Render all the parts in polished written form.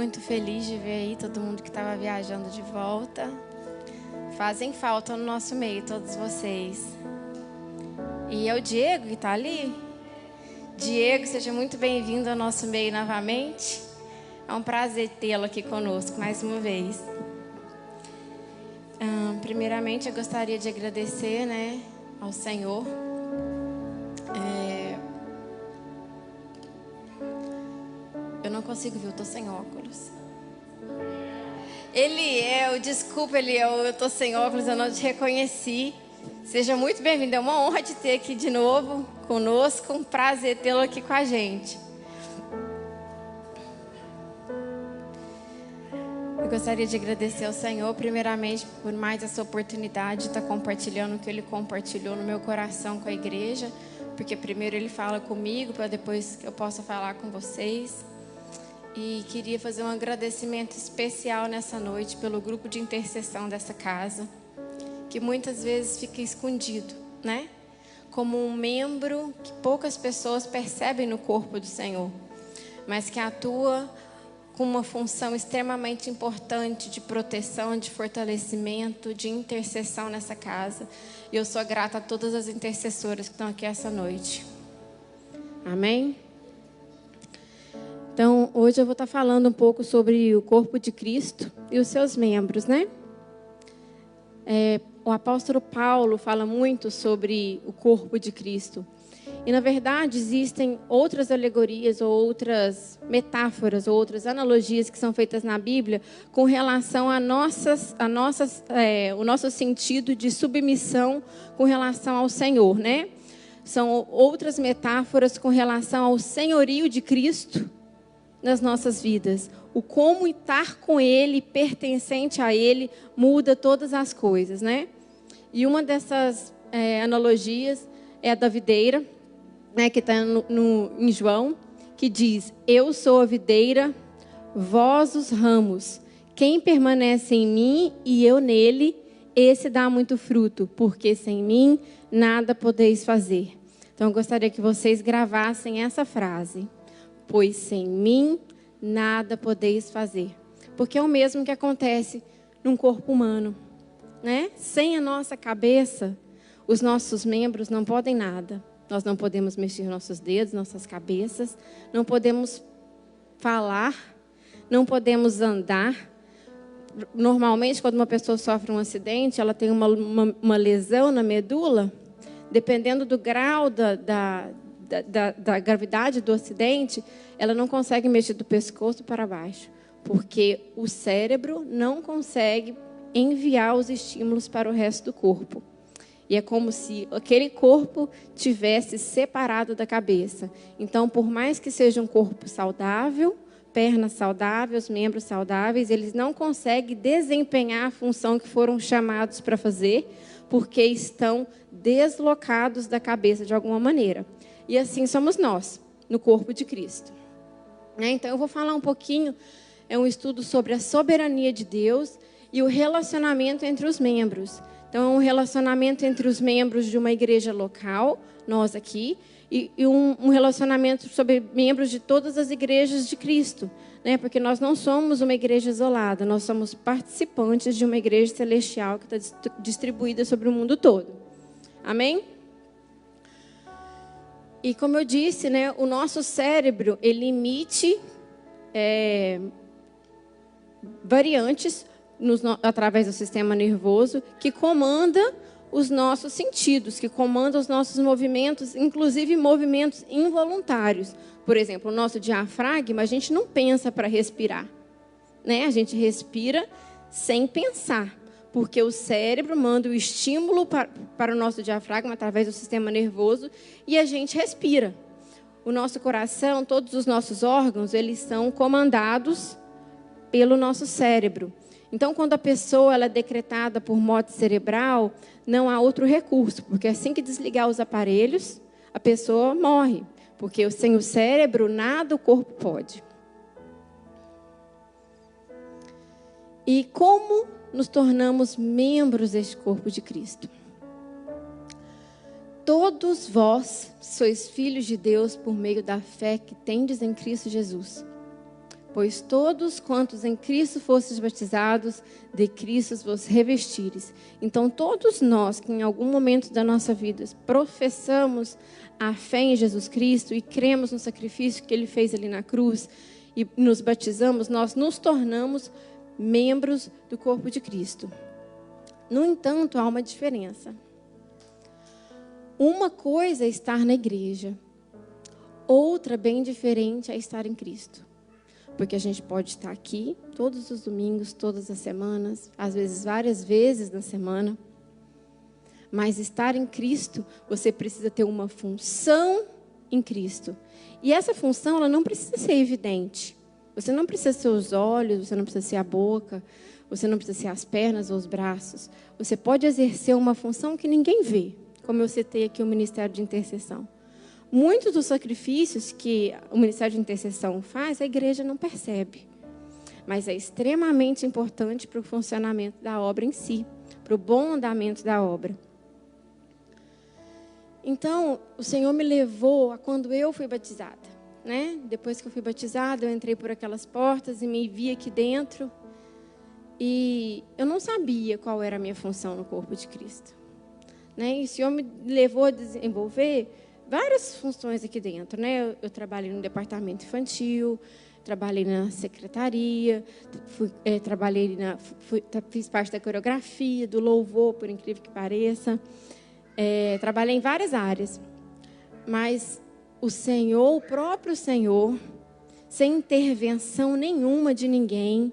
Muito feliz de ver aí todo mundo que estava viajando de volta. Fazem falta no nosso meio, todos vocês. E é o Diego que está ali. Diego, seja muito bem-vindo ao nosso meio novamente. É um prazer tê-lo aqui conosco mais uma vez. Primeiramente, eu gostaria de agradecer, ao Senhor. Eu não consigo ver, eu estou sem óculos. Desculpa, eu estou sem óculos, eu não te reconheci. Seja muito bem-vindo, é uma honra te ter aqui de novo conosco, um prazer tê-lo aqui com a gente. Eu gostaria de agradecer ao Senhor, primeiramente, por mais essa oportunidade de estar compartilhando o que Ele compartilhou no meu coração com a igreja, porque primeiro Ele fala comigo, para depois eu possa falar com vocês. E queria fazer um agradecimento especial nessa noite pelo grupo de intercessão dessa casa, que muitas vezes fica escondido, como um membro que poucas pessoas percebem no corpo do Senhor, mas que atua com uma função extremamente importante de proteção, de fortalecimento, de intercessão nessa casa. E eu sou grata a todas as intercessoras que estão aqui essa noite. Amém? Então, hoje eu vou estar falando um pouco sobre o corpo de Cristo e os seus membros, O apóstolo Paulo fala muito sobre o corpo de Cristo. E, na verdade, existem outras alegorias, ou outras metáforas, ou outras analogias que são feitas na Bíblia com relação o nosso sentido de submissão com relação ao Senhor, São outras metáforas com relação ao senhorio de Cristo nas nossas vidas. O como estar com Ele, pertencente a Ele, muda todas as coisas, E uma dessas analogias é a da videira, que está em João, que diz: eu sou a videira, vós os ramos. Quem permanece em mim e eu nele, esse dá muito fruto, porque sem mim nada podeis fazer. Então eu gostaria que vocês gravassem essa frase: pois sem mim nada podeis fazer. Porque é o mesmo que acontece num corpo humano, Sem a nossa cabeça, os nossos membros não podem nada. Nós não podemos mexer nossos dedos, nossas cabeças, não podemos falar, não podemos andar. Normalmente, quando uma pessoa sofre um acidente, ela tem uma lesão na medula, dependendo do grau da gravidade do acidente, ela não consegue mexer do pescoço para baixo, porque o cérebro não consegue enviar os estímulos para o resto do corpo. E é como se aquele corpo tivesse separado da cabeça. Então, por mais que seja um corpo saudável, pernas saudáveis, membros saudáveis, eles não conseguem desempenhar a função que foram chamados para fazer, porque estão deslocados da cabeça de alguma maneira. E assim somos nós, no corpo de Cristo. Então, eu vou falar um pouquinho, é um estudo sobre a soberania de Deus e o relacionamento entre os membros. Então, é um relacionamento entre os membros de uma igreja local, nós aqui, e um relacionamento sobre membros de todas as igrejas de Cristo. Porque nós não somos uma igreja isolada, nós somos participantes de uma igreja celestial que está distribuída sobre o mundo todo. Amém? E como eu disse, o nosso cérebro, ele emite variantes através do sistema nervoso que comanda os nossos sentidos, que comanda os nossos movimentos, inclusive movimentos involuntários. Por exemplo, o nosso diafragma, a gente não pensa para respirar, A gente respira sem pensar, porque o cérebro manda o estímulo para o nosso diafragma através do sistema nervoso e a gente respira. O nosso coração, todos os nossos órgãos, eles são comandados pelo nosso cérebro. Então, quando a pessoa ela é decretada por morte cerebral, não há outro recurso, porque assim que desligar os aparelhos, a pessoa morre, porque sem o cérebro, nada o corpo pode. E como nos tornamos membros deste corpo de Cristo? Todos vós sois filhos de Deus por meio da fé que tendes em Cristo Jesus. Pois todos quantos em Cristo fostes batizados, de Cristo vos revestires. Então, todos nós que em algum momento da nossa vida professamos a fé em Jesus Cristo e cremos no sacrifício que Ele fez ali na cruz e nos batizamos, nós nos tornamos membros do corpo de Cristo. No entanto, há uma diferença. Uma coisa é estar na igreja, outra bem diferente é estar em Cristo. Porque a gente pode estar aqui todos os domingos, todas as semanas, às vezes várias vezes na semana. Mas estar em Cristo, você precisa ter uma função em Cristo. E essa função, ela não precisa ser evidente. Você não precisa ser os olhos, você não precisa ser a boca, você não precisa ser as pernas ou os braços. Você pode exercer uma função que ninguém vê, como eu citei aqui o Ministério de Intercessão. Muitos dos sacrifícios que o Ministério de Intercessão faz, a igreja não percebe. Mas é extremamente importante para o funcionamento da obra em si, para o bom andamento da obra. Então, o Senhor me levou a quando eu fui batizada, né? Depois que eu fui batizada, eu entrei por aquelas portas e me vi aqui dentro. E eu não sabia qual era a minha função no corpo de Cristo, né? E o Senhor me levou a desenvolver várias funções aqui dentro, né? Eu trabalhei no departamento infantil, trabalhei na secretaria, fiz parte da coreografia, do louvor, por incrível que pareça. Trabalhei em várias áreas. Mas o Senhor, o próprio Senhor, sem intervenção nenhuma de ninguém,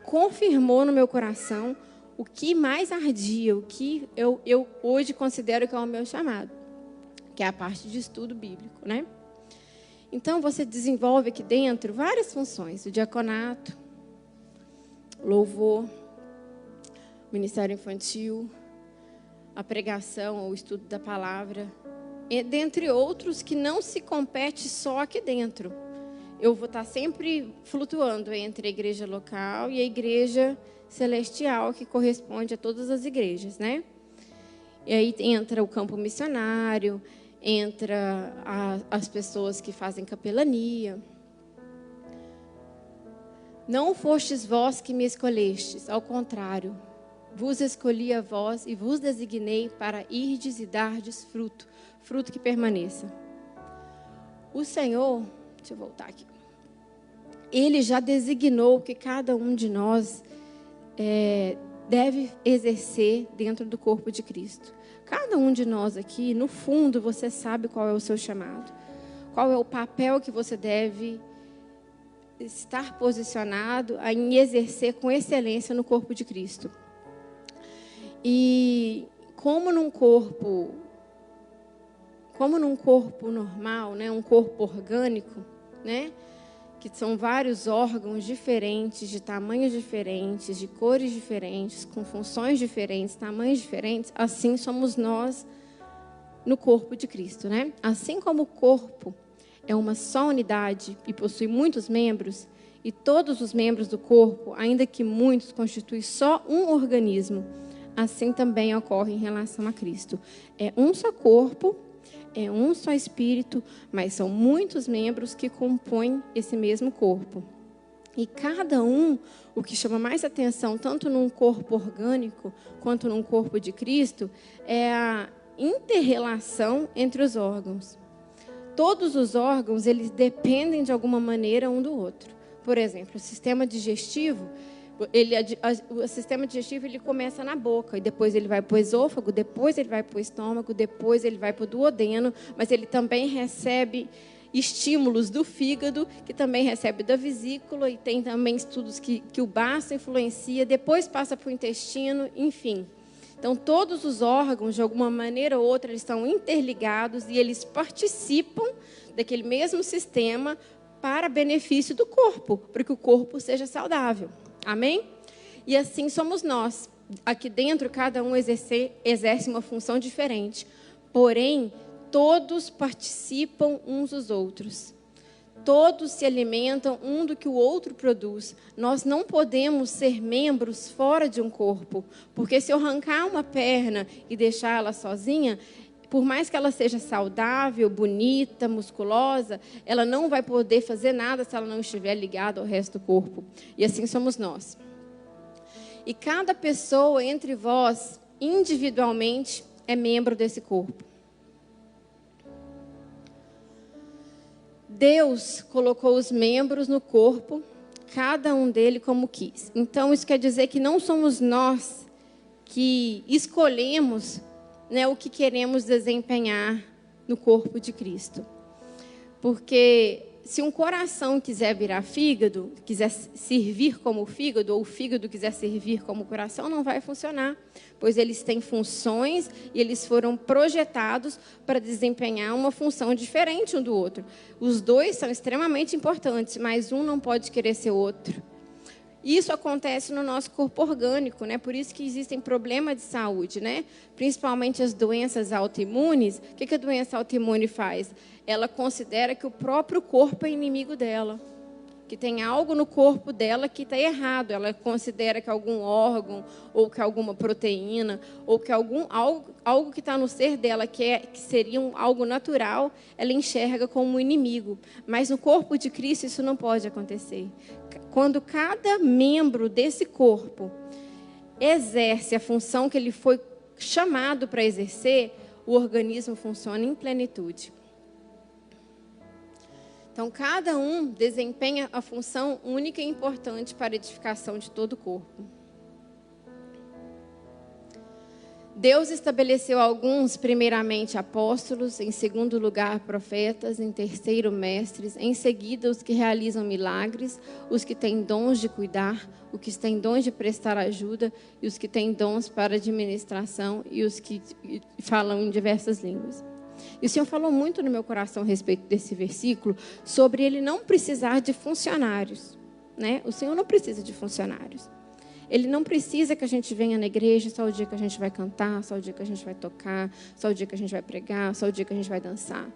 confirmou no meu coração o que mais ardia, o que eu hoje considero que é o meu chamado, que é a parte de estudo bíblico, né? Então, você desenvolve aqui dentro várias funções. O diaconato, louvor, ministério infantil, a pregação, o estudo da palavra, dentre outros que não se compete só aqui dentro. Eu vou estar sempre flutuando entre a igreja local e a igreja celestial, que corresponde a todas as igrejas, né? E aí entra o campo missionário, entra as pessoas que fazem capelania. Não fostes vós que me escolhestes, ao contrário, vos escolhi a vós e vos designei para irdes e dardes fruto, fruto que permaneça. O Senhor, deixa eu voltar aqui, Ele já designou que cada um de nós deve exercer dentro do corpo de Cristo. Cada um de nós aqui, no fundo, você sabe qual é o seu chamado. Qual é o papel que você deve estar posicionado em exercer com excelência no corpo de Cristo. E como num corpo normal, né, um corpo orgânico, né, que são vários órgãos diferentes, de tamanhos diferentes, de cores diferentes, com funções diferentes, tamanhos diferentes, assim somos nós no corpo de Cristo, né? Assim como o corpo é uma só unidade e possui muitos membros, e todos os membros do corpo, ainda que muitos, constituem só um organismo, assim também ocorre em relação a Cristo. É um só corpo, é um só espírito, mas são muitos membros que compõem esse mesmo corpo. E cada um, o que chama mais atenção, tanto num corpo orgânico quanto num corpo de Cristo, é a inter-relação entre os órgãos. Todos os órgãos, eles dependem de alguma maneira um do outro. Por exemplo, o sistema digestivo, o sistema digestivo ele começa na boca, e depois ele vai para o esôfago, depois ele vai para o estômago, depois ele vai para o duodeno, mas ele também recebe estímulos do fígado, que também recebe da vesícula, e tem também estudos que o baço influencia, depois passa para o intestino, enfim. Então, todos os órgãos, de alguma maneira ou outra, eles estão interligados e eles participam daquele mesmo sistema para benefício do corpo, para que o corpo seja saudável. Amém? E assim somos nós. Aqui dentro, cada um exerce uma função diferente. Porém, todos participam uns dos outros. Todos se alimentam um do que o outro produz. Nós não podemos ser membros fora de um corpo. Porque se eu arrancar uma perna e deixar ela sozinha, por mais que ela seja saudável, bonita, musculosa, ela não vai poder fazer nada se ela não estiver ligada ao resto do corpo. E assim somos nós. E cada pessoa entre vós, individualmente, é membro desse corpo. Deus colocou os membros no corpo, cada um dele como quis. Então, isso quer dizer que não somos nós que escolhemos, né, o que queremos desempenhar no corpo de Cristo. Porque se um coração quiser virar fígado, quiser servir como fígado, ou o fígado quiser servir como coração, não vai funcionar. Pois eles têm funções e eles foram projetados para desempenhar uma função diferente um do outro. Os dois são extremamente importantes, mas um não pode querer ser outro. Isso acontece no nosso corpo orgânico, né? Por isso que existem problemas de saúde, né? Principalmente as doenças autoimunes. O que a doença autoimune faz? Ela considera que o próprio corpo é inimigo dela, que tem algo no corpo dela que está errado. Ela considera que algum órgão, ou que alguma proteína, ou que algo que está no ser dela, que seria algo natural, ela enxerga como um inimigo. Mas no corpo de Cristo isso não pode acontecer. Quando cada membro desse corpo exerce a função que ele foi chamado para exercer, o organismo funciona em plenitude. Então, cada um desempenha a função única e importante para a edificação de todo o corpo. Deus estabeleceu alguns, primeiramente, apóstolos, em segundo lugar, profetas, em terceiro, mestres, em seguida, os que realizam milagres, os que têm dons de cuidar, os que têm dons de prestar ajuda, e os que têm dons para administração, e os que falam em diversas línguas. E o Senhor falou muito no meu coração a respeito desse versículo, sobre ele não precisar de funcionários, né? O Senhor não precisa de funcionários. Ele não precisa que a gente venha na igreja só o dia que a gente vai cantar, só o dia que a gente vai tocar, só o dia que a gente vai pregar, só o dia que a gente vai dançar.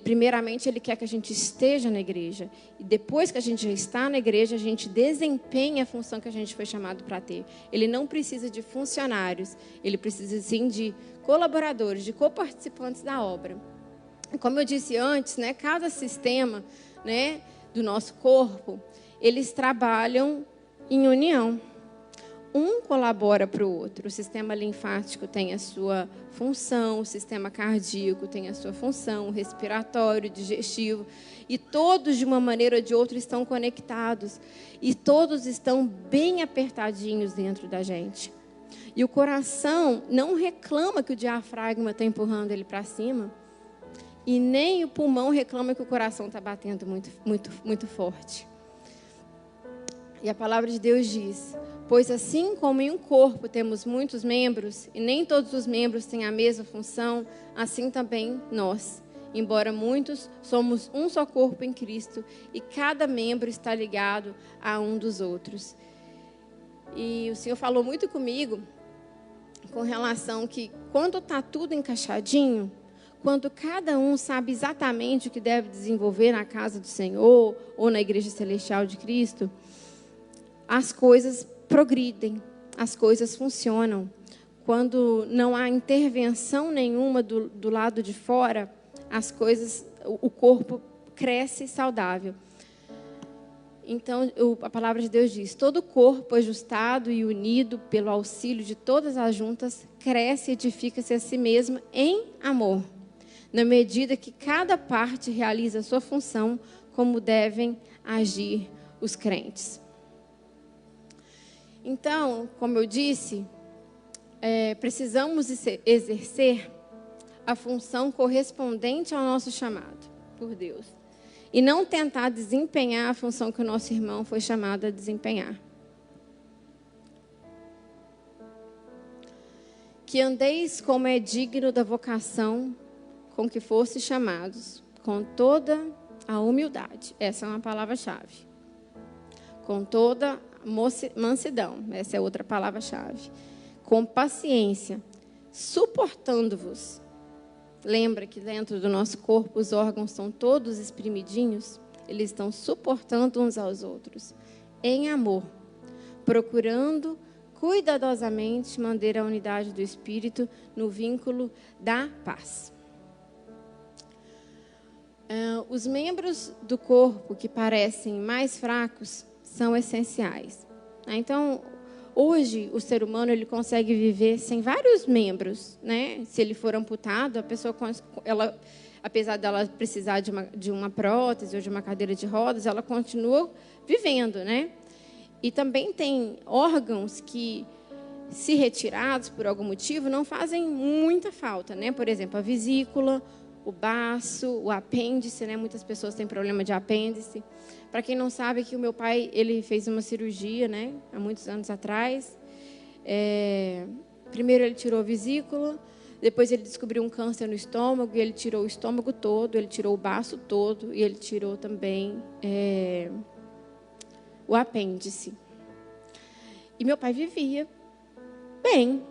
Primeiramente, Ele quer que a gente esteja na igreja. E depois que a gente já está na igreja, a gente desempenha a função que a gente foi chamado para ter. Ele não precisa de funcionários. Ele precisa, sim, de colaboradores, de coparticipantes da obra. Como eu disse antes, né, cada sistema, né, do nosso corpo, eles trabalham em união. Um colabora para o outro. O sistema linfático tem a sua função, o sistema cardíaco tem a sua função, o respiratório, o digestivo. E todos, de uma maneira ou de outra, estão conectados. E todos estão bem apertadinhos dentro da gente. E o coração não reclama que o diafragma está empurrando ele para cima. E nem o pulmão reclama que o coração está batendo muito, muito, muito forte. E a palavra de Deus diz: pois assim como em um corpo temos muitos membros, e nem todos os membros têm a mesma função, assim também nós. Embora muitos, somos um só corpo em Cristo, e cada membro está ligado a um dos outros. E o Senhor falou muito comigo com relação que quando está tudo encaixadinho, quando cada um sabe exatamente o que deve desenvolver na casa do Senhor ou na igreja celestial de Cristo, as coisas progridem, as coisas funcionam. Quando não há intervenção nenhuma do lado de fora, as coisas, o corpo cresce saudável. Então, a palavra de Deus diz: todo corpo ajustado e unido pelo auxílio de todas as juntas, cresce e edifica-se a si mesmo em amor, na medida que cada parte realiza a sua função, como devem agir os crentes. Então, como eu disse, precisamos exercer a função correspondente ao nosso chamado por Deus. E não tentar desempenhar a função que o nosso irmão foi chamado a desempenhar. Que andeis como é digno da vocação com que fosse chamados, com toda a humildade. Essa é uma palavra-chave. Com toda mansidão, essa é outra palavra-chave. Com paciência, suportando-vos. Lembra que dentro do nosso corpo os órgãos são todos espremidinhos? Eles estão suportando uns aos outros. Em amor, procurando cuidadosamente manter a unidade do Espírito no vínculo da paz. Os membros do corpo que parecem mais fracos são essenciais. Então, hoje, o ser humano ele consegue viver sem vários membros, né? Se ele for amputado, a pessoa, apesar dela precisar de uma prótese ou de uma cadeira de rodas, ela continua vivendo, né? E também tem órgãos que, se retirados por algum motivo, não fazem muita falta, né? Por exemplo, a vesícula, o baço, o apêndice, né? Muitas pessoas têm problema de apêndice. Para quem não sabe, que o meu pai ele fez uma cirurgia, né? Há muitos anos atrás. Primeiro ele tirou a vesícula, depois ele descobriu um câncer no estômago e ele tirou o estômago todo, ele tirou o baço todo e ele tirou também o apêndice. E meu pai vivia bem.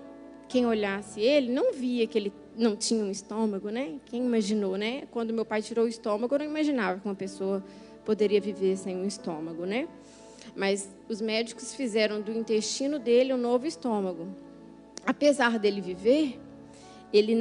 Quem olhasse ele não via que ele não tinha um estômago, né? Quem imaginou, né? Quando meu pai tirou o estômago, eu não imaginava que uma pessoa poderia viver sem um estômago, né? Mas os médicos fizeram do intestino dele um novo estômago. Apesar dele viver, ele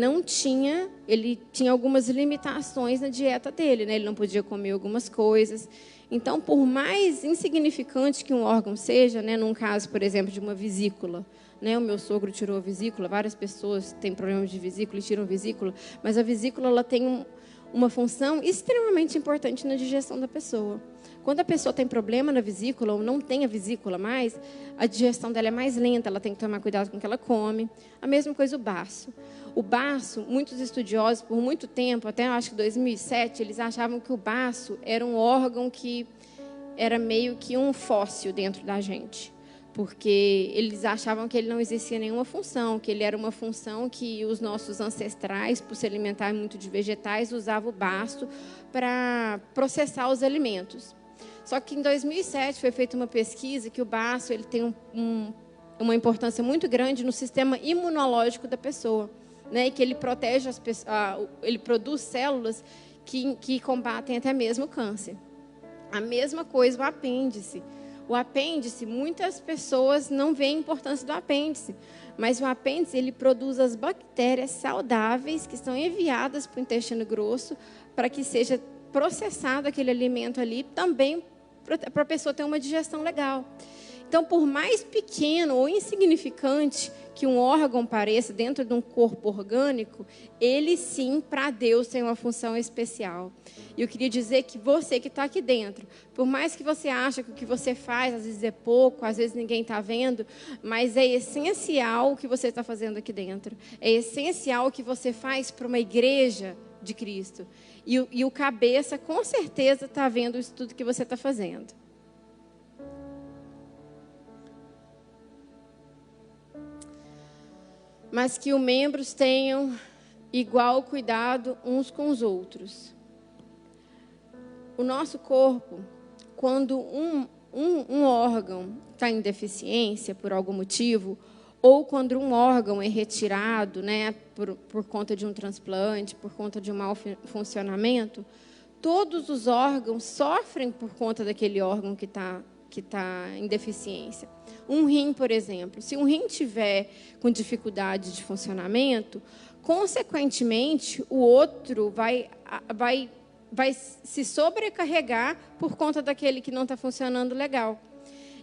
tinha algumas limitações na dieta dele, né? Ele não podia comer algumas coisas. Então, por mais insignificante que um órgão seja, né? Num caso, por exemplo, de uma vesícula, né? O meu sogro tirou a vesícula, várias pessoas têm problemas de vesícula e tiram a vesícula, mas a vesícula ela tem uma função extremamente importante na digestão da pessoa. Quando a pessoa tem problema na vesícula ou não tem a vesícula mais, a digestão dela é mais lenta, ela tem que tomar cuidado com o que ela come. A mesma coisa o baço. O baço, muitos estudiosos, por muito tempo, até acho que 2007, eles achavam que o baço era um órgão que era meio que um fóssil dentro da gente. Porque eles achavam que ele não existia nenhuma função, que ele era uma função que os nossos ancestrais, por se alimentar muito de vegetais, usavam o baço para processar os alimentos. Só que em 2007 foi feita uma pesquisa que o baço ele tem uma importância muito grande no sistema imunológico da pessoa, né? E que ele protege ele produz células que combatem até mesmo o câncer. A mesma coisa o apêndice. O apêndice, muitas pessoas não veem a importância do apêndice, mas o apêndice ele produz as bactérias saudáveis que são enviadas para o intestino grosso para que seja processado aquele alimento ali, também para a pessoa ter uma digestão legal. Então, por mais pequeno ou insignificante que um órgão pareça dentro de um corpo orgânico, ele sim, para Deus, tem uma função especial. E eu queria dizer que você que está aqui dentro, por mais que você ache que o que você faz, às vezes é pouco, às vezes ninguém está vendo, mas é essencial o que você está fazendo aqui dentro. É essencial o que você faz para uma igreja de Cristo. E o cabeça, com certeza, está vendo isso tudo que você está fazendo. Mas que os membros tenham igual cuidado uns com os outros. O nosso corpo, quando um órgão está em deficiência por algum motivo, ou quando um órgão é retirado, né, por conta de um transplante, por conta de um mau funcionamento, todos os órgãos sofrem por conta daquele órgão que está em deficiência. Um rim, por exemplo, se um rim tiver com dificuldade de funcionamento, consequentemente, o outro vai se sobrecarregar por conta daquele que não está funcionando legal.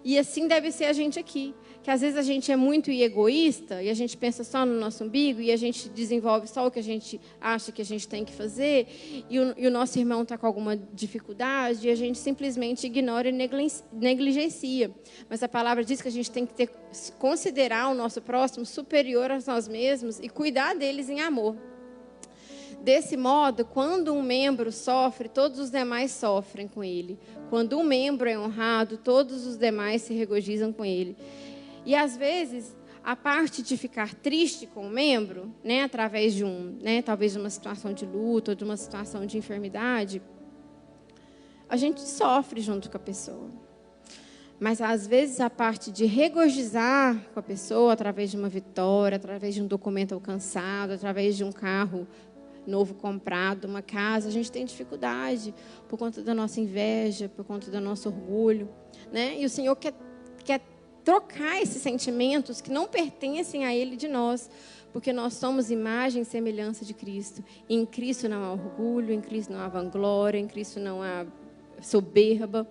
E assim deve ser a gente aqui. Que às vezes a gente é muito egoísta e a gente pensa só no nosso umbigo e a gente desenvolve só o que a gente acha que a gente tem que fazer e o nosso irmão está com alguma dificuldade e a gente simplesmente ignora e negligencia. Mas a palavra diz que a gente tem que considerar o nosso próximo superior a nós mesmos e cuidar deles em amor. Desse modo, quando um membro sofre, todos os demais sofrem com ele. Quando um membro é honrado, todos os demais se regozijam com ele. E às vezes, a parte de ficar triste com o membro, né, através de talvez de uma situação de luto ou de uma situação de enfermidade, a gente sofre junto com a pessoa. Mas às vezes a parte de regozijar com a pessoa através de uma vitória, através de um documento alcançado, através de um carro novo comprado, uma casa, a gente tem dificuldade por conta da nossa inveja, por conta do nosso orgulho, né? E o Senhor quer trocar esses sentimentos que não pertencem a Ele de nós, porque nós somos imagem e semelhança de Cristo. E em Cristo não há orgulho, em Cristo não há vanglória, em Cristo não há soberba.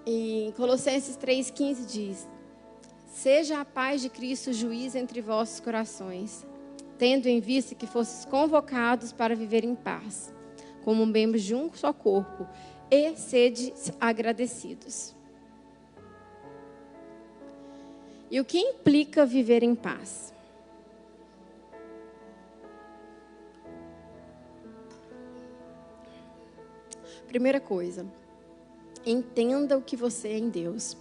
E em Colossenses 3,15 diz: seja a paz de Cristo juiz entre vossos corações, tendo em vista que fostes convocados para viver em paz, como membros de um só corpo, e sede agradecidos. E o que implica viver em paz? Primeira coisa, entenda o que você é em Deus.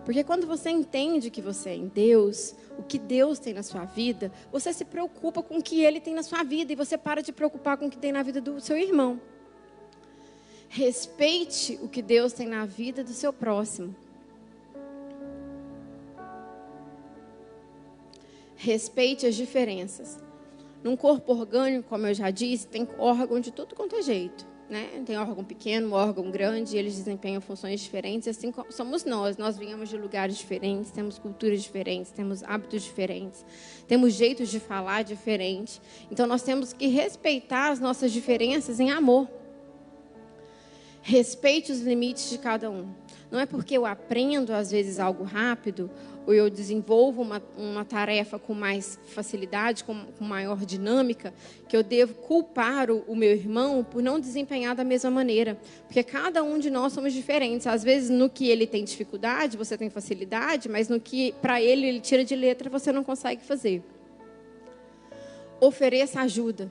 Porque quando você entende que você é em Deus, o que Deus tem na sua vida, você se preocupa com o que Ele tem na sua vida e você para de preocupar com o que tem na vida do seu irmão. Respeite o que Deus tem na vida do seu próximo. Respeite as diferenças. Num corpo orgânico, como eu já disse, tem órgão de tudo quanto é jeito, né? Tem órgão pequeno, órgão grande, e eles desempenham funções diferentes, assim como somos nós. Nós viemos de lugares diferentes, temos culturas diferentes, temos hábitos diferentes, temos jeitos de falar diferentes. Então, nós temos que respeitar as nossas diferenças em amor. Respeite os limites de cada um. Não é porque eu aprendo, às vezes, algo rápido, ou eu desenvolvo uma tarefa com mais facilidade, com maior dinâmica, que eu devo culpar o meu irmão por não desempenhar da mesma maneira. Porque cada um de nós somos diferentes. Às vezes, no que ele tem dificuldade, você tem facilidade, mas no que, para ele tira de letra, você não consegue fazer. Ofereça ajuda.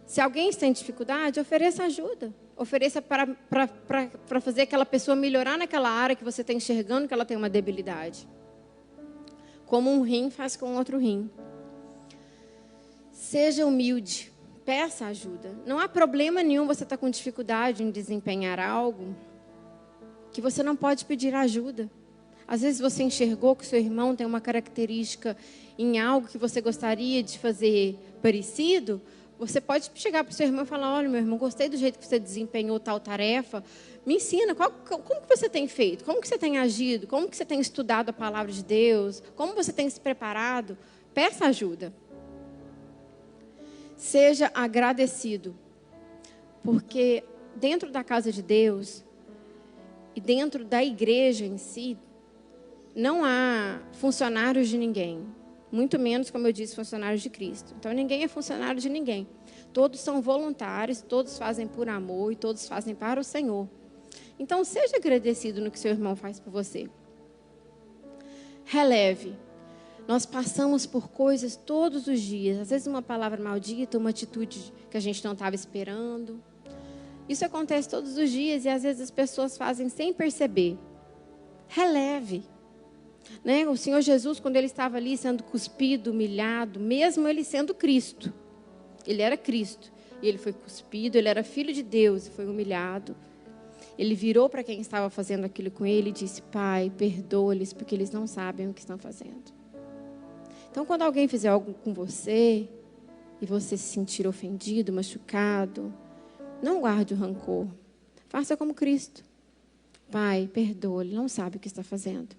Se alguém está em dificuldade, ofereça ajuda. Ofereça para fazer aquela pessoa melhorar naquela área que você está enxergando que ela tem uma debilidade. Como um rim faz com outro rim. Seja humilde. Peça ajuda. Não há problema nenhum você estar com dificuldade em desempenhar algo que você não pode pedir ajuda. Às vezes você enxergou que seu irmão tem uma característica em algo que você gostaria de fazer parecido. Você pode chegar para o seu irmão e falar: olha, meu irmão, gostei do jeito que você desempenhou tal tarefa. Me ensina, como que você tem feito? Como que você tem agido? Como que você tem estudado a palavra de Deus? Como você tem se preparado? Peça ajuda. Seja agradecido. Porque dentro da casa de Deus e dentro da igreja em si, não há funcionários de ninguém. Muito menos, como eu disse, funcionários de Cristo. Então, ninguém é funcionário de ninguém. Todos são voluntários, todos fazem por amor e todos fazem para o Senhor. Então, seja agradecido no que seu irmão faz por você. Releve. Nós passamos por coisas todos os dias. Às vezes, uma palavra maldita, uma atitude que a gente não estava esperando. Isso acontece todos os dias e, às vezes, as pessoas fazem sem perceber. Releve. Né? O Senhor Jesus, quando ele estava ali sendo cuspido, humilhado, mesmo ele sendo Cristo, ele era Cristo, e ele foi cuspido, ele era filho de Deus e foi humilhado. Ele virou para quem estava fazendo aquilo com ele e disse: Pai, perdoa-lhes, porque eles não sabem o que estão fazendo. Então, quando alguém fizer algo com você, e você se sentir ofendido, machucado, não guarde o rancor. Faça como Cristo. Pai, perdoa, ele não sabe o que está fazendo.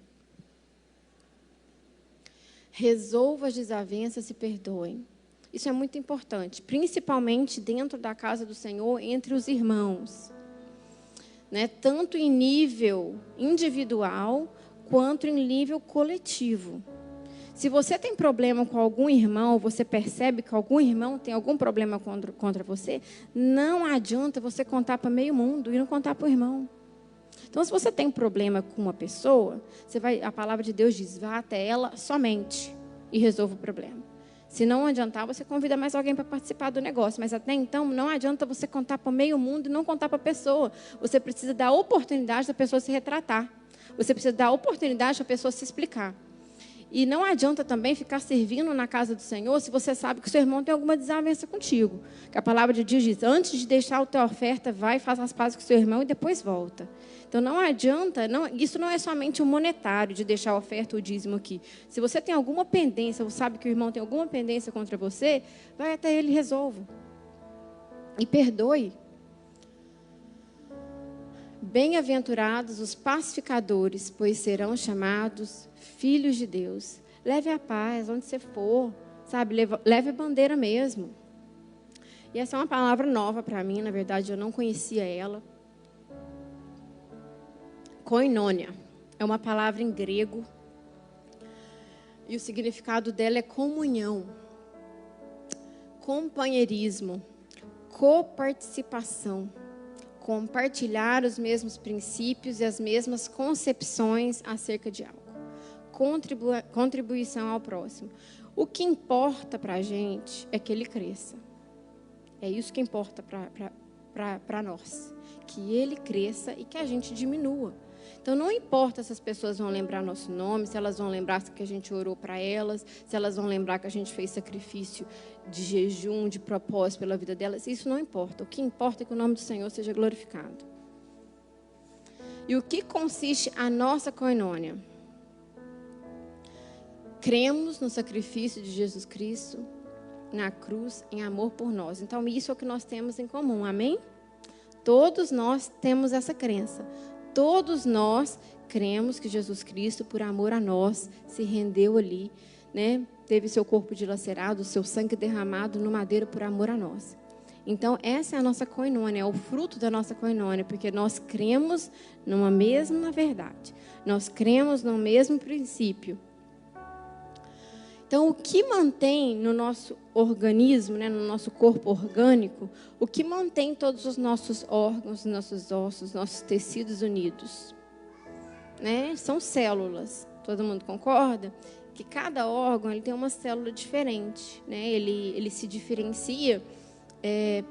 Resolva as desavenças e perdoem. Isso é muito importante, principalmente dentro da casa do Senhor, entre os irmãos. Né? Tanto em nível individual, quanto em nível coletivo. Se você tem problema com algum irmão, você percebe que algum irmão tem algum problema contra você, não adianta você contar para meio mundo e não contar para o irmão. Então, se você tem um problema com uma pessoa, a palavra de Deus diz: vá até ela somente e resolva o problema. Se não adiantar, você convida mais alguém para participar do negócio. Mas até então, não adianta você contar para o meio mundo e não contar para a pessoa. Você precisa dar a oportunidade da pessoa se retratar. Você precisa dar a oportunidade da pessoa se explicar. E não adianta também ficar servindo na casa do Senhor se você sabe que o seu irmão tem alguma desavença contigo. Que a palavra de Deus diz: antes de deixar a tua oferta, vai e faça as pazes com o seu irmão e depois volta. Então, não adianta, isso não é somente o monetário de deixar a oferta ou o dízimo aqui. Se você tem alguma pendência, ou sabe que o irmão tem alguma pendência contra você, vai até ele e resolva. E perdoe. Bem-aventurados os pacificadores, pois serão chamados filhos de Deus. Leve a paz onde você for, sabe? Leve a bandeira mesmo. E essa é uma palavra nova para mim, na verdade eu não conhecia ela. Koinonia é uma palavra em grego e o significado dela é comunhão, companheirismo, coparticipação, compartilhar os mesmos princípios e as mesmas concepções acerca de algo, contribuição ao próximo. O que importa para a gente é que ele cresça. É isso que importa para nós, que ele cresça e que a gente diminua. Então, não importa se as pessoas vão lembrar nosso nome, se elas vão lembrar que a gente orou para elas, se elas vão lembrar que a gente fez sacrifício de jejum, de propósito pela vida delas. Isso não importa. O que importa é que o nome do Senhor seja glorificado. E o que consiste a nossa koinonia? Cremos no sacrifício de Jesus Cristo na cruz em amor por nós. Então, isso é o que nós temos em comum. Amém? Todos nós temos essa crença. Todos nós cremos que Jesus Cristo, por amor a nós, se rendeu ali, né? Teve seu corpo dilacerado, seu sangue derramado no madeiro por amor a nós. Então, essa é a nossa koinonia, é o fruto da nossa koinonia, porque nós cremos numa mesma verdade. Nós cremos no mesmo princípio. Então, o que mantém no nosso organismo, né, no nosso corpo orgânico, o que mantém todos os nossos órgãos, nossos ossos, nossos tecidos unidos? Né? São células. Todo mundo concorda? Que cada órgão ele tem uma célula diferente. Né? Ele se diferencia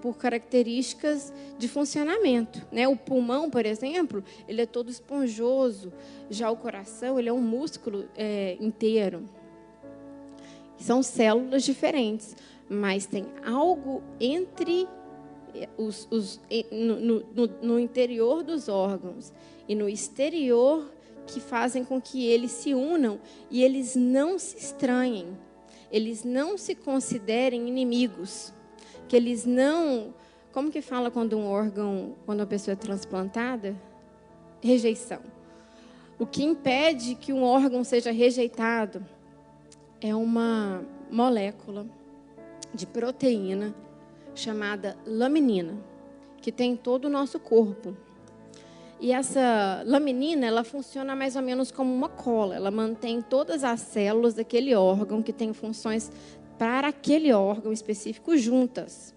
por características de funcionamento. Né? O pulmão, por exemplo, ele é todo esponjoso. Já o coração, ele é um músculo inteiro. São células diferentes, mas tem algo entre no interior dos órgãos e no exterior que fazem com que eles se unam e eles não se estranhem, eles não se considerem inimigos, que eles não... Como que fala quando quando uma pessoa é transplantada? Rejeição. O que impede que um órgão seja rejeitado é uma molécula de proteína chamada laminina, que tem em todo o nosso corpo. E essa laminina, ela funciona mais ou menos como uma cola. Ela mantém todas as células daquele órgão que tem funções para aquele órgão específico juntas.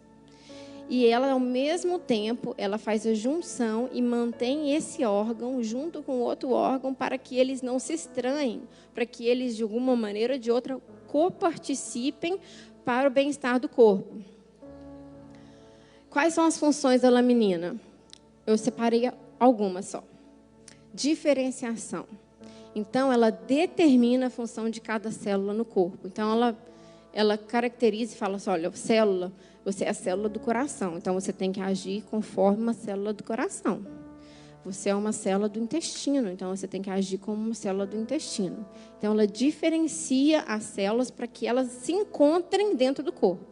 E ela, ao mesmo tempo, ela faz a junção e mantém esse órgão junto com outro órgão para que eles não se estranhem, para que eles, de alguma maneira ou de outra, coparticipem para o bem-estar do corpo. Quais são as funções da laminina? Eu separei algumas só. Diferenciação. Então, ela determina a função de cada célula no corpo. Então, ela caracteriza e fala assim, olha, célula... Você é a célula do coração, então você tem que agir conforme uma célula do coração. Você é uma célula do intestino, então você tem que agir como uma célula do intestino. Então, ela diferencia as células para que elas se encontrem dentro do corpo.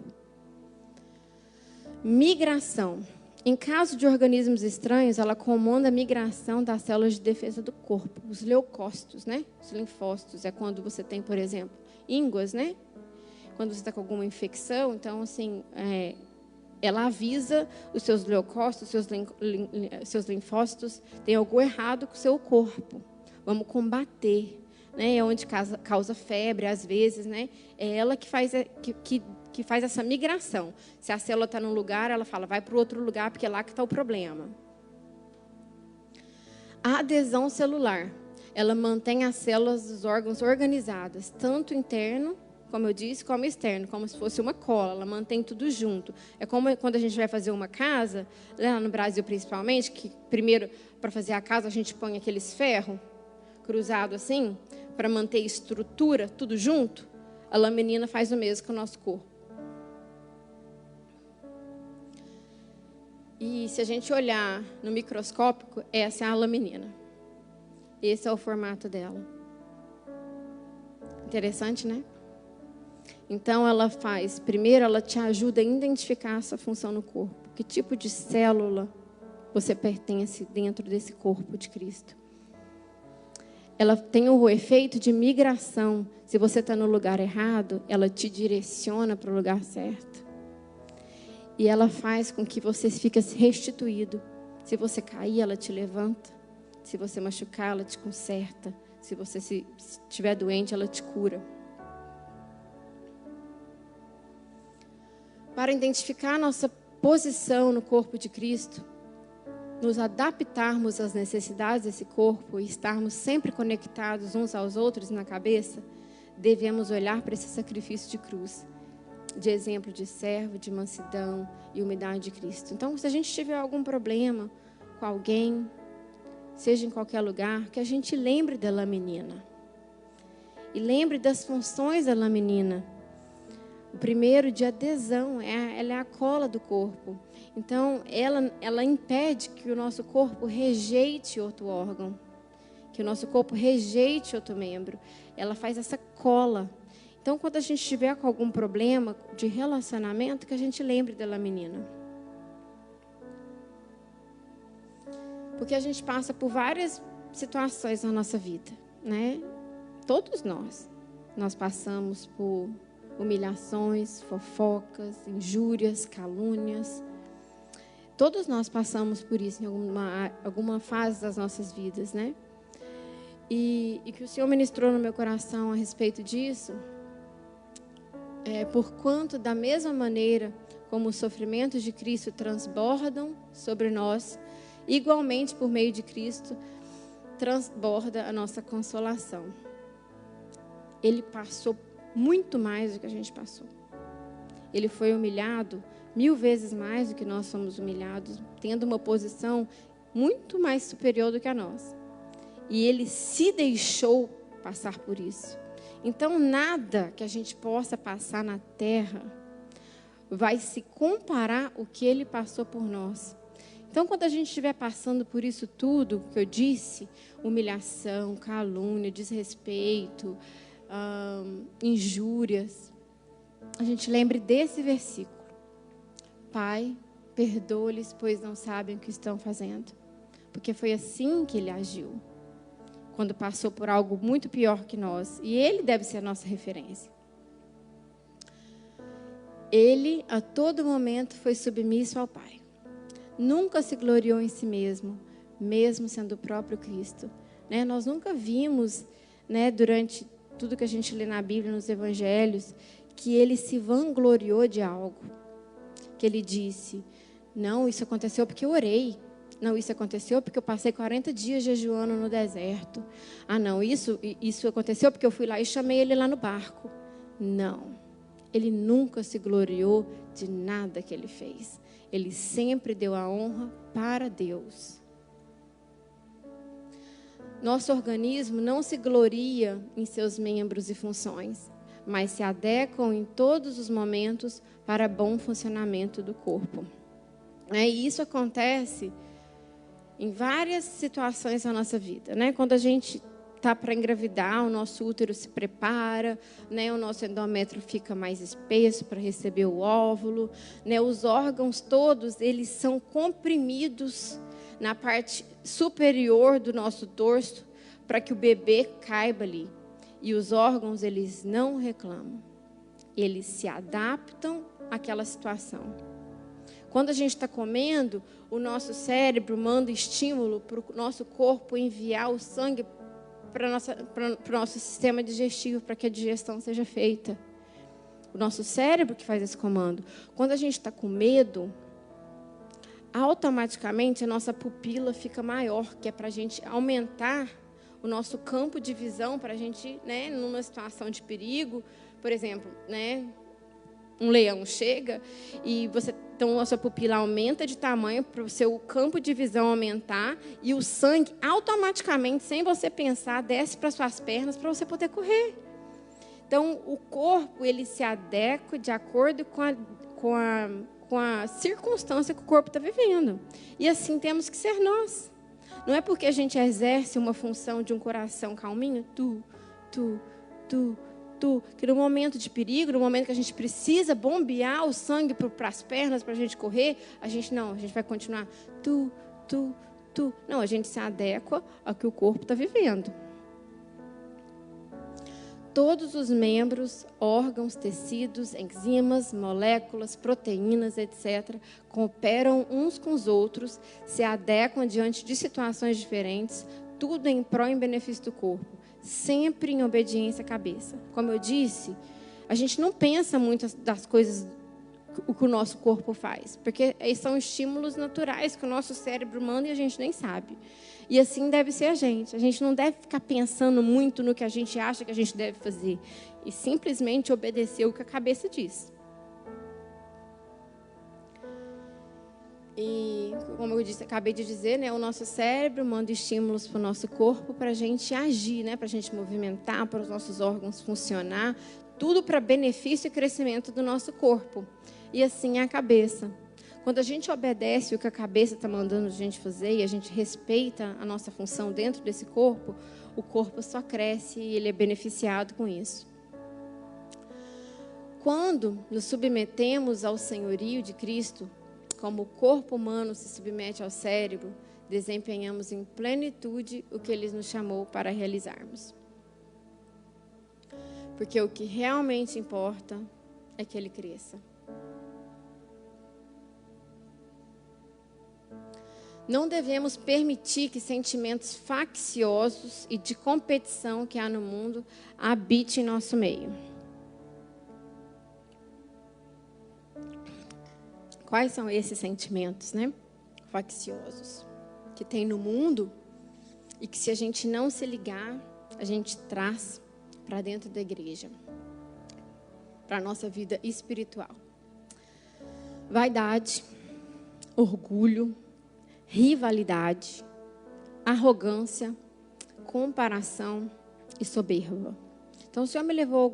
Migração. Em caso de organismos estranhos, ela comanda a migração das células de defesa do corpo. Os leucócitos, né? Os linfócitos. É quando você tem, por exemplo, ínguas, né? Quando você está com alguma infecção, então, assim, ela avisa os seus leucócitos, seus linfócitos, tem algo errado com o seu corpo. Vamos combater. Né? É onde causa febre, às vezes, né? É ela que faz essa migração. Se a célula está num lugar, ela fala, vai para o outro lugar, porque é lá que está o problema. A adesão celular. Ela mantém as células dos órgãos organizadas, tanto interno, como eu disse, como externo, como se fosse uma cola, ela mantém tudo junto. É como quando a gente vai fazer uma casa, lá no Brasil principalmente, que primeiro, para fazer a casa, a gente põe aqueles ferros cruzados assim, para manter a estrutura, tudo junto. A laminina faz o mesmo com o nosso corpo. E se a gente olhar no microscópio, essa é a laminina. Esse é o formato dela. Interessante, né? Então, primeiro ela te ajuda a identificar essa função no corpo. Que tipo de célula você pertence dentro desse corpo de Cristo. Ela tem o efeito de migração. Se você está no lugar errado, ela te direciona para o lugar certo. E ela faz com que você fique restituído. Se você cair, ela te levanta. Se você machucar, ela te conserta. Se você estiver doente, ela te cura. Para identificar a nossa posição no corpo de Cristo, nos adaptarmos às necessidades desse corpo e estarmos sempre conectados uns aos outros na cabeça, devemos olhar para esse sacrifício de cruz, de exemplo de servo, de mansidão e humildade de Cristo. Então, se a gente tiver algum problema com alguém, seja em qualquer lugar, que a gente lembre da laminina. E lembre das funções da laminina. O primeiro, de adesão, ela é a cola do corpo. Então, ela impede que o nosso corpo rejeite outro órgão, que o nosso corpo rejeite outro membro. Ela faz essa cola. Então, quando a gente estiver com algum problema de relacionamento, que a gente lembre da laminina. Porque a gente passa por várias situações na nossa vida, né? Todos nós passamos por humilhações, fofocas, injúrias, calúnias. Todos nós passamos por isso em alguma fase das nossas vidas, né? E que o Senhor ministrou no meu coração a respeito disso, porquanto da mesma maneira como os sofrimentos de Cristo transbordam sobre nós, igualmente por meio de Cristo transborda a nossa consolação. Ele passou muito mais do que a gente passou. Ele foi humilhado 1000 vezes mais do que nós somos humilhados, tendo uma posição muito mais superior do que a nossa. E ele se deixou passar por isso. Então, nada que a gente possa passar na terra vai se comparar ao que ele passou por nós. Então, quando a gente estiver passando por isso tudo que eu disse, humilhação, calúnia, desrespeito, injúrias, a gente lembre desse versículo. Pai, perdoa-lhes, pois não sabem o que estão fazendo. Porque foi assim que ele agiu, quando passou por algo muito pior que nós. E ele deve ser a nossa referência. Ele, a todo momento, foi submisso ao Pai. Nunca se gloriou em si mesmo, mesmo sendo o próprio Cristo. Né? Nós nunca vimos, né, durante tudo que a gente lê na Bíblia, nos Evangelhos, que ele se vangloriou de algo. Que ele disse, não, isso aconteceu porque eu orei. Não, isso aconteceu porque eu passei 40 dias jejuando no deserto. Ah, não, isso aconteceu porque eu fui lá e chamei ele lá no barco. Não, ele nunca se gloriou de nada que ele fez. Ele sempre deu a honra para Deus. Nosso organismo não se gloria em seus membros e funções, mas se adequam em todos os momentos para bom funcionamento do corpo. E isso acontece em várias situações da nossa vida, né? Quando a gente está para engravidar, o nosso útero se prepara, né? O nosso endométrio fica mais espesso para receber o óvulo, né? Os órgãos todos, eles são comprimidos na parte superior do nosso dorso para que o bebê caiba ali. E os órgãos, eles não reclamam. Eles se adaptam àquela situação. Quando a gente está comendo, o nosso cérebro manda estímulo para o nosso corpo enviar o sangue para o nosso sistema digestivo, para que a digestão seja feita. O nosso cérebro que faz esse comando. Quando a gente está com medo, automaticamente a nossa pupila fica maior, que é para a gente aumentar o nosso campo de visão, para a gente, né, numa situação de perigo, por exemplo, né, um leão chega e então a sua pupila aumenta de tamanho para o seu campo de visão aumentar e o sangue automaticamente, sem você pensar, desce para suas pernas para você poder correr. Então, o corpo, ele se adequa de acordo com a circunstância que o corpo está vivendo. E assim temos que ser nós. Não é porque a gente exerce uma função de um coração calminho, que no momento de perigo, no momento que a gente precisa bombear o sangue para as pernas, para a gente correr, a gente vai continuar, Não, a gente se adequa ao que o corpo está vivendo. Todos os membros, órgãos, tecidos, enzimas, moléculas, proteínas, etc., cooperam uns com os outros, se adequam diante de situações diferentes, tudo em prol e em benefício do corpo, sempre em obediência à cabeça. Como eu disse, a gente não pensa muito das coisas, o que o nosso corpo faz, porque são estímulos naturais que o nosso cérebro manda e a gente nem sabe. E assim deve ser a gente. A gente não deve ficar pensando muito no que a gente acha que a gente deve fazer. E simplesmente obedecer o que a cabeça diz. E, como eu disse, acabei de dizer, né, o nosso cérebro manda estímulos para o nosso corpo para a gente agir, né, para a gente movimentar, para os nossos órgãos funcionar. Tudo para benefício e crescimento do nosso corpo. E assim é a cabeça. Quando a gente obedece o que a cabeça está mandando a gente fazer e a gente respeita a nossa função dentro desse corpo, o corpo só cresce e ele é beneficiado com isso. Quando nos submetemos ao senhorio de Cristo, como o corpo humano se submete ao cérebro, desempenhamos em plenitude o que Ele nos chamou para realizarmos. Porque o que realmente importa é que Ele cresça. Não devemos permitir que sentimentos facciosos e de competição que há no mundo habitem em nosso meio. Quais são esses sentimentos, né? Facciosos que tem no mundo e que, se a gente não se ligar, a gente traz para dentro da igreja, para a nossa vida espiritual. Vaidade, orgulho, rivalidade, arrogância, comparação e soberba. Então, o Senhor me levou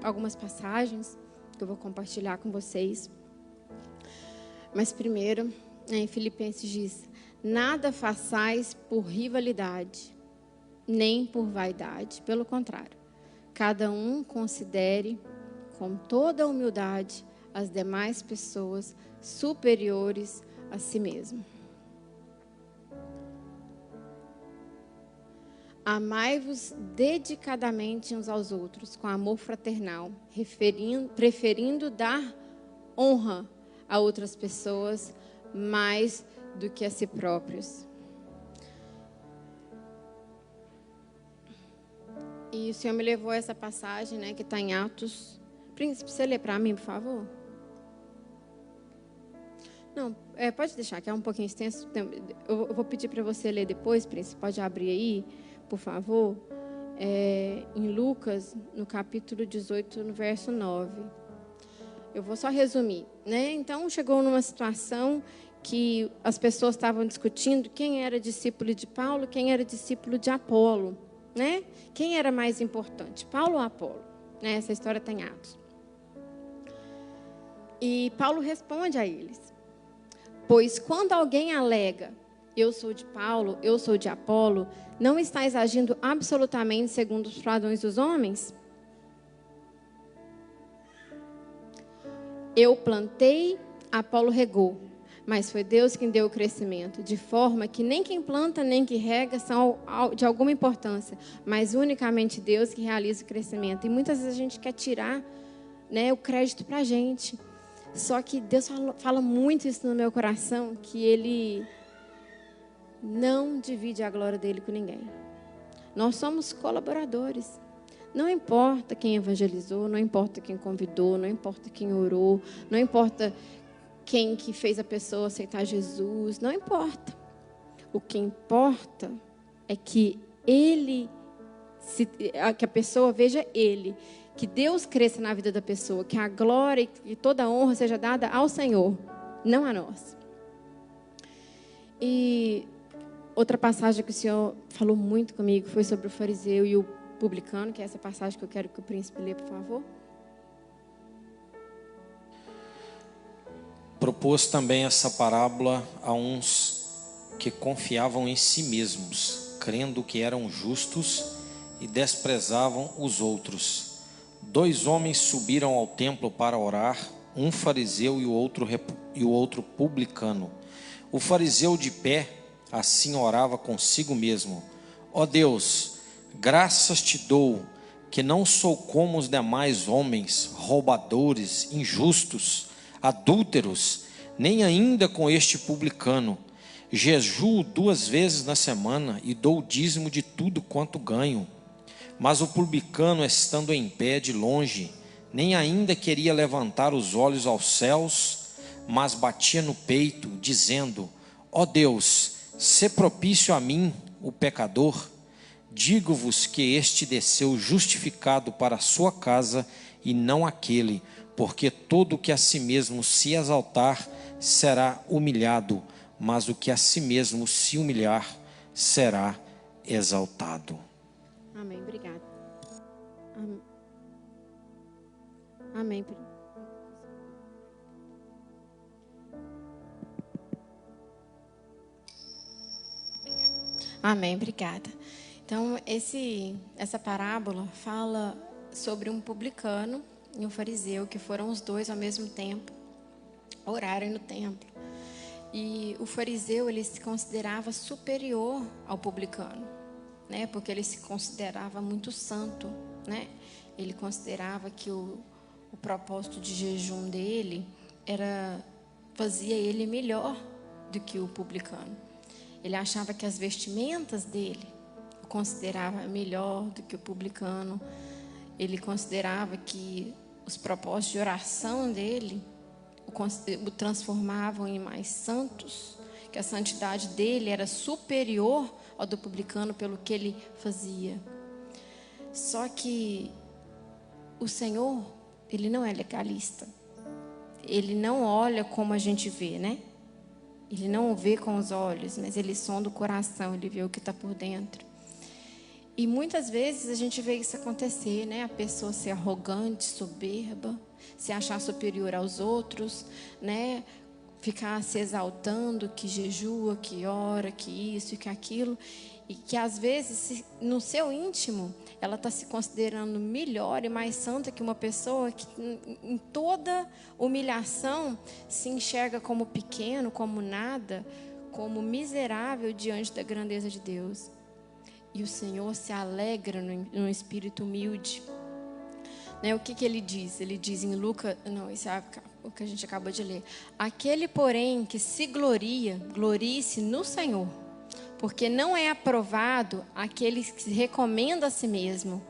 algumas passagens que eu vou compartilhar com vocês. Mas primeiro, em Filipenses diz: nada façais por rivalidade, nem por vaidade. Pelo contrário, cada um considere com toda humildade as demais pessoas superiores a si mesmo. Amai-vos dedicadamente uns aos outros, com amor fraternal, preferindo dar honra a outras pessoas mais do que a si próprios. E o Senhor me levou a essa passagem, né, que está em Atos. Príncipe, você lê para mim, por favor? Não, pode deixar, que é um pouquinho extenso. Eu vou pedir para você ler depois, Príncipe. Pode abrir aí, por favor. Em Lucas, no capítulo 18, no verso 9. Eu vou só resumir, né? Então, chegou numa situação que as pessoas estavam discutindo quem era discípulo de Paulo, quem era discípulo de Apolo, né? Quem era mais importante, Paulo ou Apolo? Né? Essa história está em Atos. E Paulo responde a eles: pois quando alguém alega, eu sou de Paulo, eu sou de Apolo, não estáis agindo absolutamente segundo os padrões dos homens? Eu plantei, Apolo regou, mas foi Deus quem deu o crescimento, de forma que nem quem planta nem quem rega são de alguma importância, mas unicamente Deus que realiza o crescimento. E muitas vezes a gente quer tirar, né, o crédito para a gente. Só que Deus fala muito isso no meu coração, que Ele não divide a glória dele com ninguém. Nós somos colaboradores. Não importa quem evangelizou, não importa quem convidou, não importa quem orou, não importa quem que fez a pessoa aceitar Jesus, não importa. O que importa é que que a pessoa veja Ele, que Deus cresça na vida da pessoa, que a glória e toda a honra seja dada ao Senhor, não a nós. E outra passagem que o Senhor falou muito comigo foi sobre o fariseu e o publicano, que é essa passagem que eu quero que o príncipe lê, por favor. Propôs também essa parábola a uns que confiavam em si mesmos, crendo que eram justos e desprezavam os outros. 2 homens subiram ao templo para orar, um fariseu e o outro publicano. O fariseu de pé, assim orava consigo mesmo: ó Deus, graças te dou, que não sou como os demais homens, roubadores, injustos, adúlteros, nem ainda com este publicano. Jejuo 2 vezes na semana e dou o dízimo de tudo quanto ganho. Mas o publicano, estando em pé de longe, nem ainda queria levantar os olhos aos céus, mas batia no peito, dizendo: ó Deus, sê propício a mim, o pecador. Digo-vos que este desceu justificado para a sua casa, e não aquele, porque todo o que a si mesmo se exaltar será humilhado, mas o que a si mesmo se humilhar será exaltado. Amém, obrigada. Amém. Amém, obrigada. Então, essa parábola fala sobre um publicano e um fariseu, que foram os dois ao mesmo tempo orarem no templo. E o fariseu, ele se considerava superior ao publicano, né? Porque ele se considerava muito santo, né? Ele considerava que o propósito de jejum dele fazia ele melhor do que o publicano. Ele achava que as vestimentas dele o considerava melhor do que o publicano. Ele considerava que os propósitos de oração dele o transformavam em mais santos, que a santidade dele era superior ao do publicano pelo que ele fazia. Só que o Senhor, ele não é legalista. Ele não olha como a gente vê, né? Ele não vê com os olhos, mas ele sonda o coração, ele vê o que está por dentro. E muitas vezes a gente vê isso acontecer, né? A pessoa ser arrogante, soberba, se achar superior aos outros, né? Ficar se exaltando que jejua, que ora, que isso e que aquilo. E que às vezes, no seu íntimo, ela está se considerando melhor e mais santa que uma pessoa que em toda humilhação se enxerga como pequeno, como nada, como miserável diante da grandeza de Deus. E o Senhor se alegra num espírito humilde. Né? O que ele diz? Ele diz em Lucas... Não, esse é o que a gente acabou de ler. Aquele, porém, que se gloria, glorie-se no Senhor. Porque não é aprovado aquele que se recomenda a si mesmo,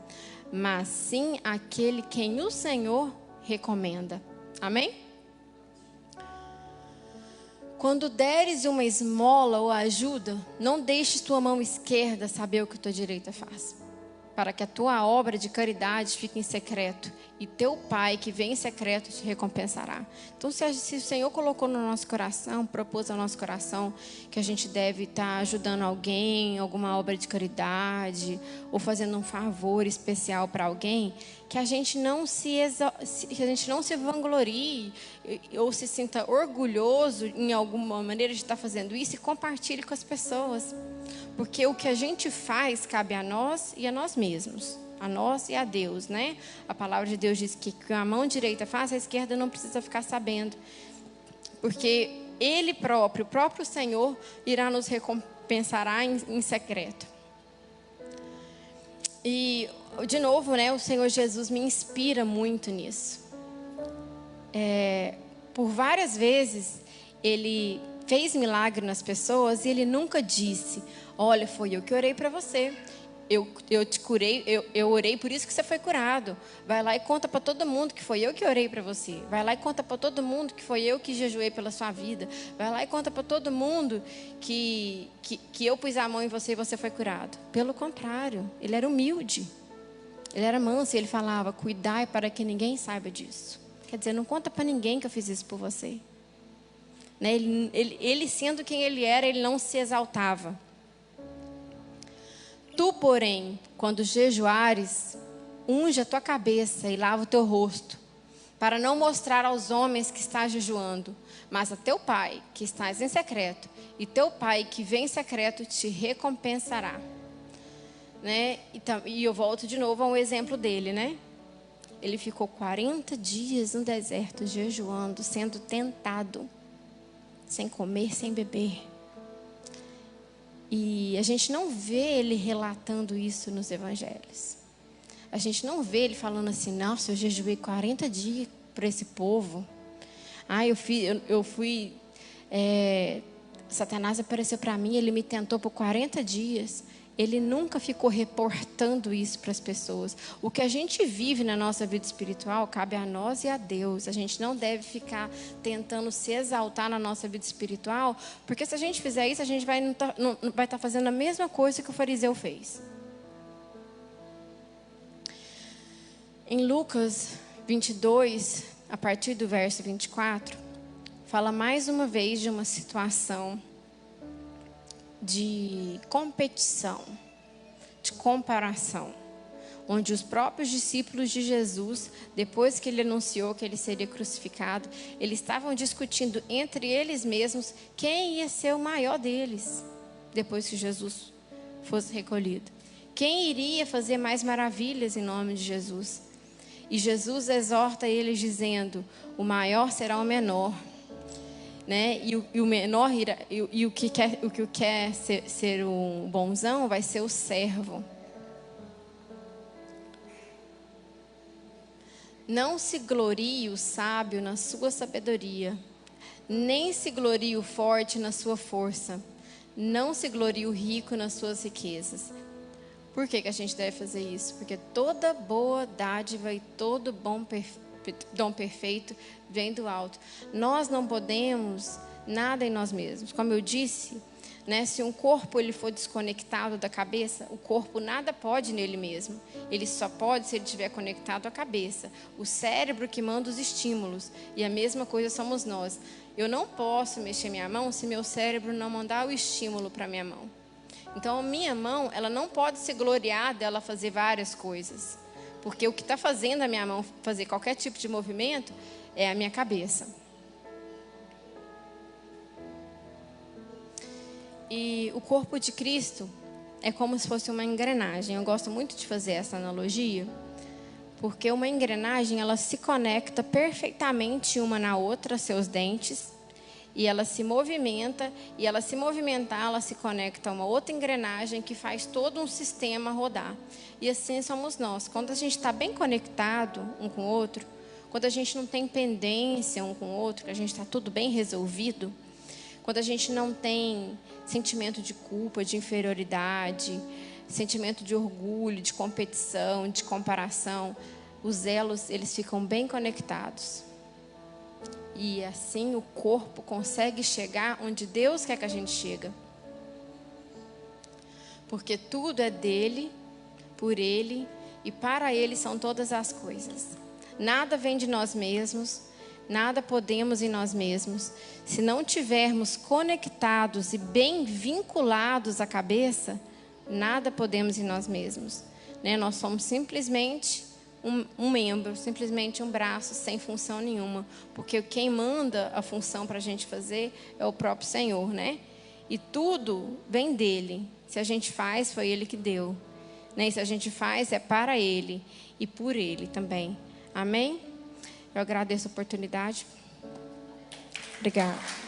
mas sim aquele quem o Senhor recomenda. Amém? Quando deres uma esmola ou ajuda, não deixes tua mão esquerda saber o que tua direita faz, para que a tua obra de caridade fique em secreto, e teu Pai que vem em secreto te recompensará. Então, se o Senhor colocou no nosso coração, propôs ao nosso coração que a gente deve estar ajudando alguém, alguma obra de caridade, ou fazendo um favor especial para alguém, que a gente não se vanglorie ou se sinta orgulhoso em alguma maneira de estar fazendo isso, e compartilhe com as pessoas. Porque o que a gente faz cabe a nós e a nós mesmos. A nós e a Deus, né? A palavra de Deus diz que a mão direita faz, a esquerda não precisa ficar sabendo. Porque Ele próprio, o próprio Senhor, irá nos recompensará em secreto. E, de novo, né? O Senhor Jesus me inspira muito nisso. Por várias vezes, Ele fez milagre nas pessoas e Ele nunca disse: olha, foi eu que orei para você. Eu te curei, eu orei, por isso que você foi curado. Vai lá e conta para todo mundo que foi eu que orei para você. Vai lá e conta para todo mundo que foi eu que jejuei pela sua vida. Vai lá e conta para todo mundo que eu pus a mão em você e você foi curado. Pelo contrário, ele era humilde. Ele era manso e ele falava: cuidai para que ninguém saiba disso. Quer dizer, não conta para ninguém que eu fiz isso por você. Né? Ele sendo quem ele era, ele não se exaltava. Tu, porém, quando jejuares, unge a tua cabeça e lava o teu rosto, para não mostrar aos homens que estás jejuando, mas a teu Pai, que estás em secreto, e teu Pai, que vem em secreto, te recompensará. Né? E eu volto de novo a um exemplo dele, né? Ele ficou 40 dias no deserto, jejuando, sendo tentado. sem comer, sem beber. E a gente não vê ele relatando isso nos evangelhos. A gente não vê ele falando assim, nossa, eu jejuei 40 dias para esse povo. Eu fui... Satanás apareceu para mim, ele me tentou por 40 dias. Ele nunca ficou reportando isso para as pessoas. O que a gente vive na nossa vida espiritual cabe a nós e a Deus. A gente não deve ficar tentando se exaltar na nossa vida espiritual, porque se a gente fizer isso, a gente vai estar fazendo a mesma coisa que o fariseu fez. Em Lucas 22, a partir do verso 24, fala mais uma vez de uma situação de competição, de comparação, onde os próprios discípulos de Jesus, depois que ele anunciou que ele seria crucificado, eles estavam discutindo entre eles mesmos quem ia ser o maior deles, depois que Jesus fosse recolhido. Quem iria fazer mais maravilhas em nome de Jesus? E Jesus exorta eles dizendo, o maior será o menor. Né? E o menor o que quer ser um bonzão vai ser o servo. Não se glorie o sábio na sua sabedoria, nem se glorie o forte na sua força, não se glorie o rico nas suas riquezas. Por que a gente deve fazer isso? Porque toda boa dádiva e todo dom perfeito vem do alto. Nós não podemos nada em nós mesmos. Como eu disse, né, se um corpo ele for desconectado da cabeça, o corpo nada pode nele mesmo. Ele só pode se ele estiver conectado à cabeça. O cérebro que manda os estímulos. E a mesma coisa somos nós. Eu não posso mexer minha mão se meu cérebro não mandar o estímulo para minha mão. Então, a minha mão, ela não pode se gloriar dela fazer várias coisas. Porque o que está fazendo a minha mão fazer qualquer tipo de movimento é a minha cabeça. E o corpo de Cristo é como se fosse uma engrenagem. Eu gosto muito de fazer essa analogia, porque uma engrenagem, ela se conecta perfeitamente uma na outra, seus dentes, e ela se movimenta, e ela se movimentar, ela se conecta a uma outra engrenagem que faz todo um sistema rodar. E assim somos nós. Quando a gente está bem conectado um com o outro, quando a gente não tem pendência um com o outro, que a gente está tudo bem resolvido, quando a gente não tem sentimento de culpa, de inferioridade, sentimento de orgulho, de competição, de comparação, os elos, eles ficam bem conectados. E assim o corpo consegue chegar onde Deus quer que a gente chegue. Porque tudo é dele, por ele e para ele são todas as coisas. Nada vem de nós mesmos, nada podemos em nós mesmos. Se não tivermos conectados e bem vinculados à cabeça, nada podemos em nós mesmos. Né? Nós somos simplesmente um membro, simplesmente um braço, sem função nenhuma. Porque quem manda a função para a gente fazer é o próprio Senhor, né? E tudo vem dele. Se a gente faz, foi ele que deu. Né? E se a gente faz, é para ele e por ele também. Amém? Eu agradeço a oportunidade. Obrigada.